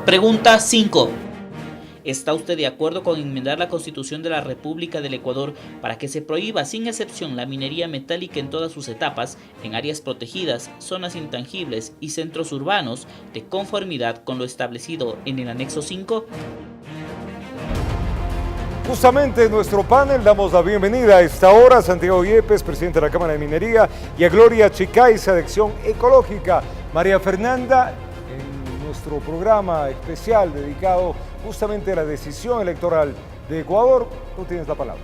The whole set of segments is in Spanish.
Pregunta 5. ¿Está usted de acuerdo con enmendar la Constitución de la República del Ecuador para que se prohíba sin excepción la minería metálica en todas sus etapas, en áreas protegidas, zonas intangibles y centros urbanos, de conformidad con lo establecido en el anexo 5? Justamente en nuestro panel damos la bienvenida a esta hora a Santiago Yepes, presidente de la Cámara de Minería, y a Gloria Chicaiza, de Acción Ecológica. María Fernanda, en nuestro programa especial dedicado justamente a la decisión electoral de Ecuador, tú tienes la palabra.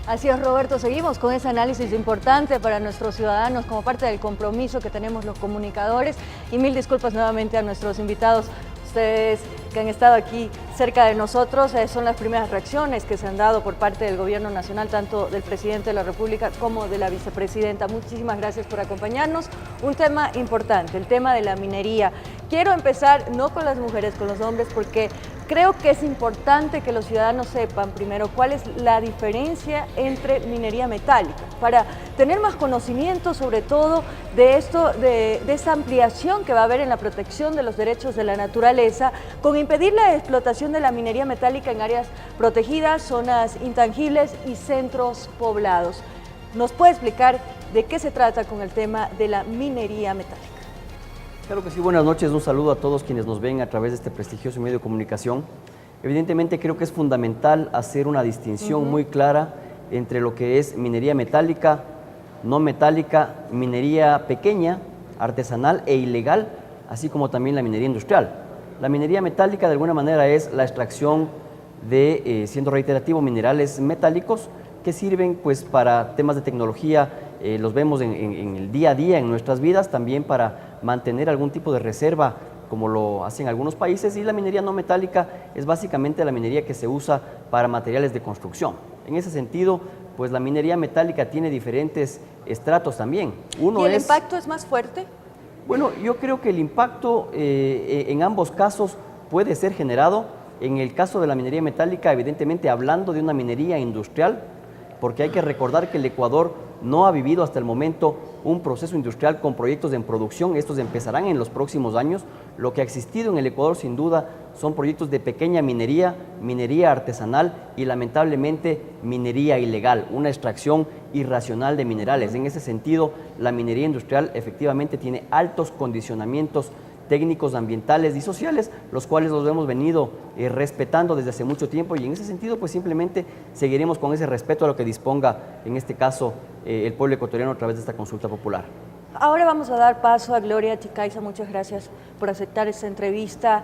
Así es, Roberto, seguimos con ese análisis importante para nuestros ciudadanos como parte del compromiso que tenemos los comunicadores, y mil disculpas nuevamente a nuestros invitados. Ustedes que han estado aquí cerca de nosotros, son las primeras reacciones que se han dado por parte del Gobierno Nacional, tanto del Presidente de la República como de la Vicepresidenta. Muchísimas gracias por acompañarnos. Un tema importante, el tema de la minería. Quiero empezar no con las mujeres, con los hombres, porque creo que es importante que los ciudadanos sepan primero cuál es la diferencia entre minería metálica, para tener más conocimiento sobre todo de esto, de esa ampliación que va a haber en la protección de los derechos de la naturaleza, con impedir la explotación de la minería metálica en áreas protegidas, zonas intangibles y centros poblados. ¿Nos puede explicar de qué se trata con el tema de la minería metálica? Claro que sí, buenas noches, un saludo a todos quienes nos ven a través de este prestigioso medio de comunicación. Evidentemente creo que es fundamental hacer una distinción muy clara entre lo que es minería metálica, no metálica, minería pequeña, artesanal e ilegal, así como también la minería industrial. La minería metálica de alguna manera es la extracción de, siendo reiterativo, minerales metálicos que sirven pues para temas de tecnología, los vemos en el día a día en nuestras vidas, también para mantener algún tipo de reserva como lo hacen algunos países, y la minería no metálica es básicamente la minería que se usa para materiales de construcción. En ese sentido, pues la minería metálica tiene diferentes estratos también. ¿Y el impacto es más fuerte? Bueno, yo creo que el impacto en ambos casos puede ser generado. En el caso de la minería metálica, evidentemente hablando de una minería industrial, porque hay que recordar que el Ecuador no ha vivido hasta el momento un proceso industrial con proyectos en producción. Estos empezarán en los próximos años. Lo que ha existido en el Ecuador sin duda son proyectos de pequeña minería, minería artesanal y lamentablemente minería ilegal, una extracción irracional de minerales. En ese sentido, la minería industrial efectivamente tiene altos condicionamientos técnicos, ambientales y sociales, los cuales los hemos venido respetando desde hace mucho tiempo, y en ese sentido pues simplemente seguiremos con ese respeto a lo que disponga, en este caso, el pueblo ecuatoriano a través de esta consulta popular. Ahora vamos a dar paso a Gloria Chicaiza. Muchas gracias por aceptar esta entrevista.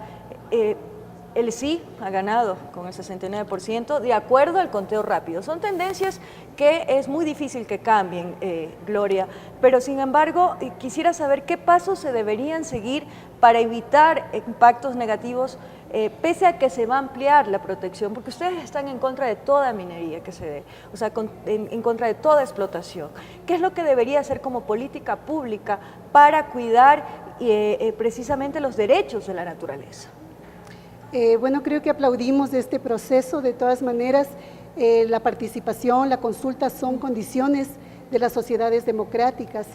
El sí ha ganado con el 69%, de acuerdo al conteo rápido. Son tendencias que es muy difícil que cambien, Gloria, pero sin embargo quisiera saber qué pasos se deberían seguir para evitar impactos negativos, pese a que se va a ampliar la protección, porque ustedes están en contra de toda minería que se dé, o sea, en contra de toda explotación. ¿Qué es lo que debería hacer como política pública para cuidar precisamente los derechos de la naturaleza? Bueno, creo que aplaudimos este proceso. De todas maneras, la participación, la consulta son condiciones de las sociedades democráticas.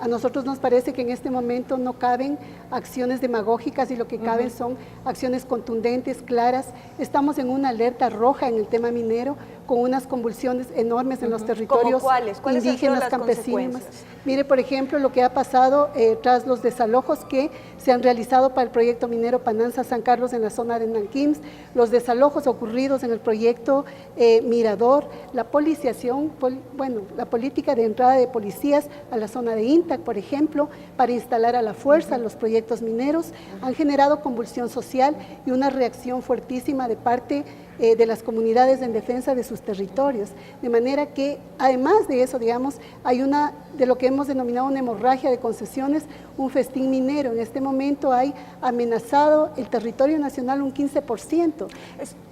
A nosotros nos parece que en este momento no caben acciones demagógicas, y lo que caben son acciones contundentes, claras. Estamos en una alerta roja en el tema minero, con unas convulsiones enormes en los territorios indígenas, campesinos. Mire, por ejemplo, lo que ha pasado tras los desalojos que se han realizado para el proyecto minero Pananza San Carlos en la zona de Nanquín, los desalojos ocurridos en el proyecto Mirador, la policiación, la política de entrada de policías a la zona de Intac, por ejemplo, para instalar a la fuerza los proyectos mineros, han generado convulsión social y una reacción fuertísima de parte de las comunidades en defensa de sus territorios. De manera que, además de eso, digamos, hay una de lo que hemos denominado una hemorragia de concesiones, un festín minero. En este momento hay amenazado el territorio nacional un 15%.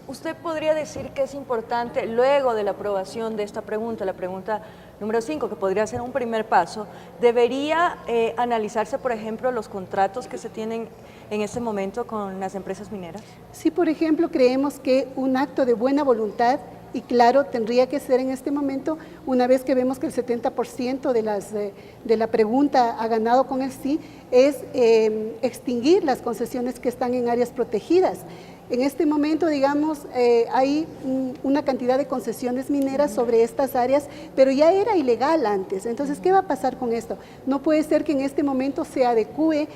¿Usted podría decir que es importante, luego de la aprobación de esta pregunta, la pregunta número 5, que podría ser un primer paso, debería analizarse, por ejemplo, los contratos que se tienen en este momento con las empresas mineras? Sí, por ejemplo, creemos que un acto de buena voluntad y claro, tendría que ser en este momento, una vez que vemos que el 70% de la pregunta ha ganado con el sí, es extinguir las concesiones que están en áreas protegidas. En este momento, digamos, hay una cantidad de concesiones mineras sobre estas áreas, pero ya era ilegal antes. Entonces, ¿qué va a pasar con esto? No puede ser que en este momento se adecúe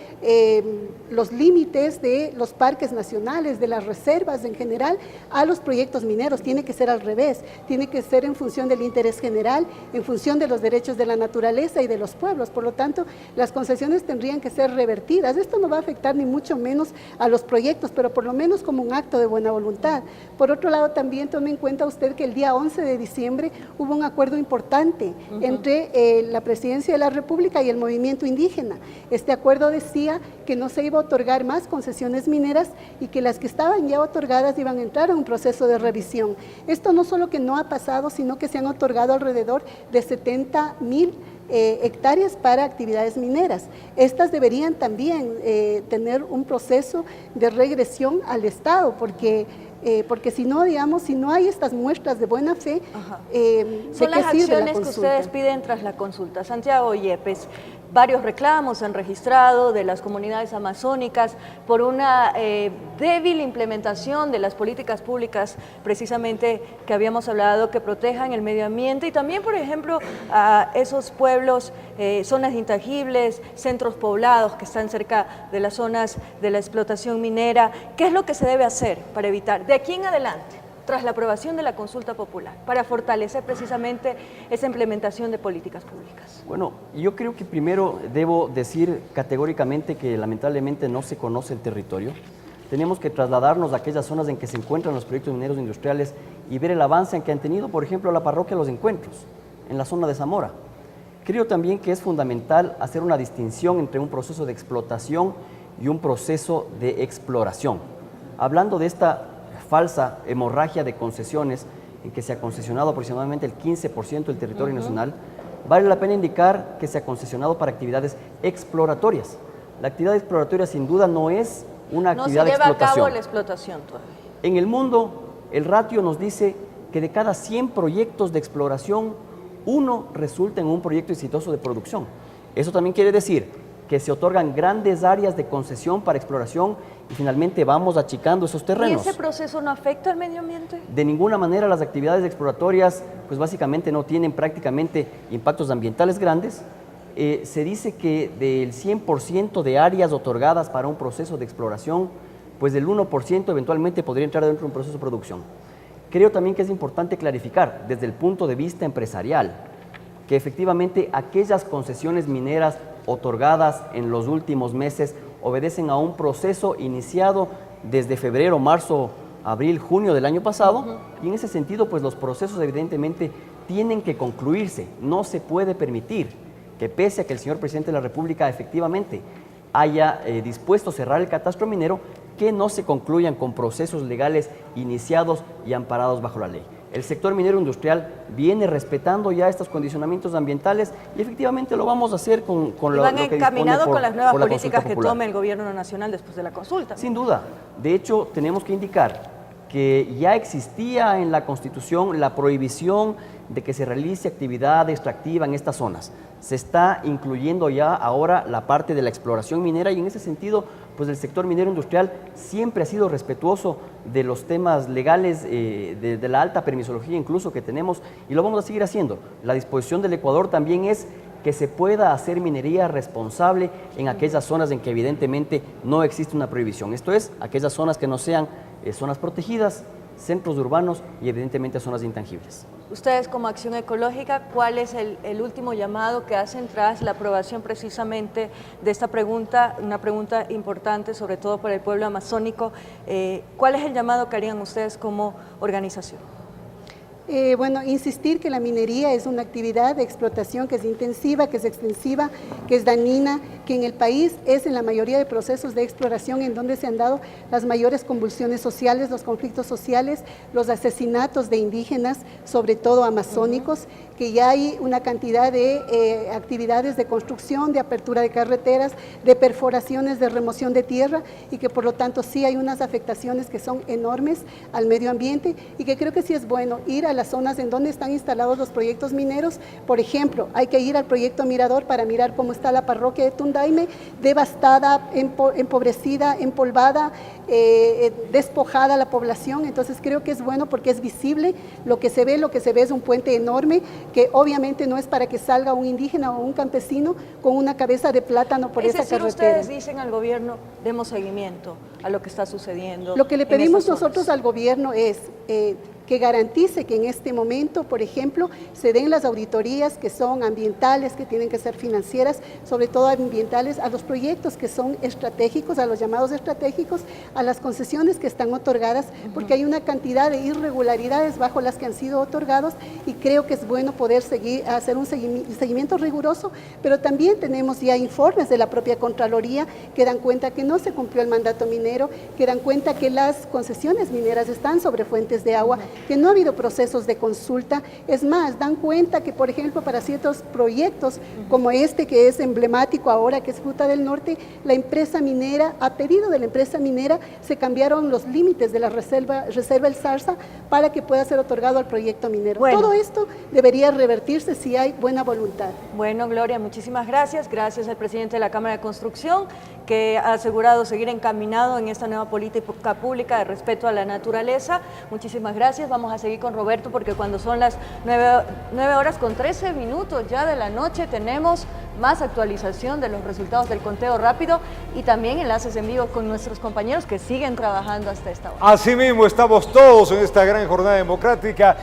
los límites de los parques nacionales, de las reservas en general, a los proyectos mineros. Tiene que ser al revés, tiene que ser en función del interés general, en función de los derechos de la naturaleza y de los pueblos. Por lo tanto, las concesiones tendrían que ser revertidas. Esto no va a afectar ni mucho menos a los proyectos, pero por lo menos como un acto de buena voluntad. Por otro lado, también tome en cuenta usted que el día 11 de diciembre hubo un acuerdo importante entre la Presidencia de la República y el movimiento indígena. Este acuerdo decía que no se iba a otorgar más concesiones mineras y que las que estaban ya otorgadas iban a entrar a un proceso de revisión. Esto no solo que no ha pasado, sino que se han otorgado alrededor de 70,000 hectáreas para actividades mineras. Estas deberían también tener un proceso de regresión al Estado, porque si no, digamos, si no hay estas muestras de buena fe, son las acciones que ustedes piden tras la consulta. Santiago Yepes, varios reclamos se han registrado de las comunidades amazónicas por una débil implementación de las políticas públicas, precisamente que habíamos hablado, que protejan el medio ambiente y también, por ejemplo, a esos pueblos, zonas intangibles, centros poblados que están cerca de las zonas de la explotación minera. ¿Qué es lo que se debe hacer para evitar, de aquí en adelante, tras la aprobación de la consulta popular, para fortalecer precisamente esa implementación de políticas públicas? Bueno, yo creo que primero debo decir categóricamente que lamentablemente no se conoce el territorio. Tenemos que trasladarnos a aquellas zonas en que se encuentran los proyectos mineros industriales y ver el avance en que han tenido, por ejemplo, la parroquia Los Encuentros, en la zona de Zamora. Creo también que es fundamental hacer una distinción entre un proceso de explotación y un proceso de exploración. Hablando de esta falsa hemorragia de concesiones en que se ha concesionado aproximadamente el 15% del territorio nacional, vale la pena indicar que se ha concesionado para actividades exploratorias. La actividad exploratoria sin duda no es una actividad de explotación. No se lleva a cabo la explotación todavía. En el mundo, el ratio nos dice que de cada 100 proyectos de exploración, 1 resulta en un proyecto exitoso de producción. Eso también quiere decir que se otorgan grandes áreas de concesión para exploración y finalmente vamos achicando esos terrenos. ¿Y ese proceso no afecta al medio ambiente? De ninguna manera. Las actividades exploratorias pues básicamente no tienen prácticamente impactos ambientales grandes. Se dice que del 100% de áreas otorgadas para un proceso de exploración, pues del 1% eventualmente podría entrar dentro de un proceso de producción. Creo también que es importante clarificar desde el punto de vista empresarial que efectivamente aquellas concesiones mineras otorgadas en los últimos meses obedecen a un proceso iniciado desde febrero, marzo, abril, junio del año pasado, y en ese sentido pues los procesos evidentemente tienen que concluirse. No se puede permitir que pese a que el señor presidente de la República efectivamente haya dispuesto a cerrar el catastro minero, que no se concluyan con procesos legales iniciados y amparados bajo la ley. El sector minero industrial viene respetando ya estos condicionamientos ambientales y efectivamente lo vamos a hacer con lo que dispone encaminado con las nuevas políticas que popular. tome el gobierno nacional después de la consulta. Sin duda. De hecho, tenemos que indicar que ya existía en la Constitución la prohibición de que se realice actividad extractiva en estas zonas. Se está incluyendo ya ahora la parte de la exploración minera y en ese sentido, pues el sector minero industrial siempre ha sido respetuoso de los temas legales, de la alta permisología incluso que tenemos, y lo vamos a seguir haciendo. La disposición del Ecuador también es que se pueda hacer minería responsable en aquellas zonas en que evidentemente no existe una prohibición. Esto es, aquellas zonas que no sean zonas protegidas, centros urbanos y evidentemente zonas intangibles. Ustedes como Acción Ecológica, ¿cuál es el último llamado que hacen tras la aprobación precisamente de esta pregunta, una pregunta importante sobre todo para el pueblo amazónico? ¿Cuál es el llamado que harían ustedes como organización? Bueno, insistir que la minería es una actividad de explotación que es intensiva, que es extensiva, que es dañina, que en el país es en la mayoría de procesos de exploración en donde se han dado las mayores convulsiones sociales, los conflictos sociales, los asesinatos de indígenas, sobre todo amazónicos, que ya hay una cantidad de actividades de construcción, de apertura de carreteras, de perforaciones, de remoción de tierra, y que por lo tanto sí hay unas afectaciones que son enormes al medio ambiente, y que creo que sí es bueno ir a las zonas en donde están instalados los proyectos mineros. Por ejemplo, hay que ir al proyecto Mirador para mirar cómo está la parroquia de Tundaime, devastada, empobrecida, empolvada, despojada la población. Entonces creo que es bueno porque es visible lo que se ve es un puente enorme que obviamente no es para que salga un indígena o un campesino con una cabeza de plátano por esa carretera. Ustedes dicen al gobierno, demos seguimiento a lo que está sucediendo. Lo que le pedimos nosotros al gobierno es que garantice que en este momento, por ejemplo, se den las auditorías que son ambientales, que tienen que ser financieras, sobre todo ambientales, a los proyectos que son estratégicos, a los llamados estratégicos, a las concesiones que están otorgadas, porque hay una cantidad de irregularidades bajo las que han sido otorgados, y creo que es bueno poder hacer un seguimiento riguroso, pero también tenemos ya informes de la propia Contraloría que dan cuenta que no se cumplió el mandato minero, que dan cuenta que las concesiones mineras están sobre fuentes de agua, que no ha habido procesos de consulta. Es más, dan cuenta que, por ejemplo, para ciertos proyectos como este que es emblemático ahora, que es Fruta del Norte, la empresa minera, a pedido de la empresa minera, se cambiaron los límites de la reserva El Zarza para que pueda ser otorgado al proyecto minero. Bueno. Todo esto debería revertirse si hay buena voluntad. Bueno, Gloria, muchísimas gracias. Gracias al presidente de la Cámara de Construcción, que ha asegurado seguir encaminado en esta nueva política pública de respeto a la naturaleza. Muchísimas gracias. Vamos a seguir con Roberto porque cuando son las 9:13 ya de la noche tenemos más actualización de los resultados del conteo rápido y también enlaces en vivo con nuestros compañeros que siguen trabajando hasta esta hora. Así mismo estamos todos en esta gran jornada democrática.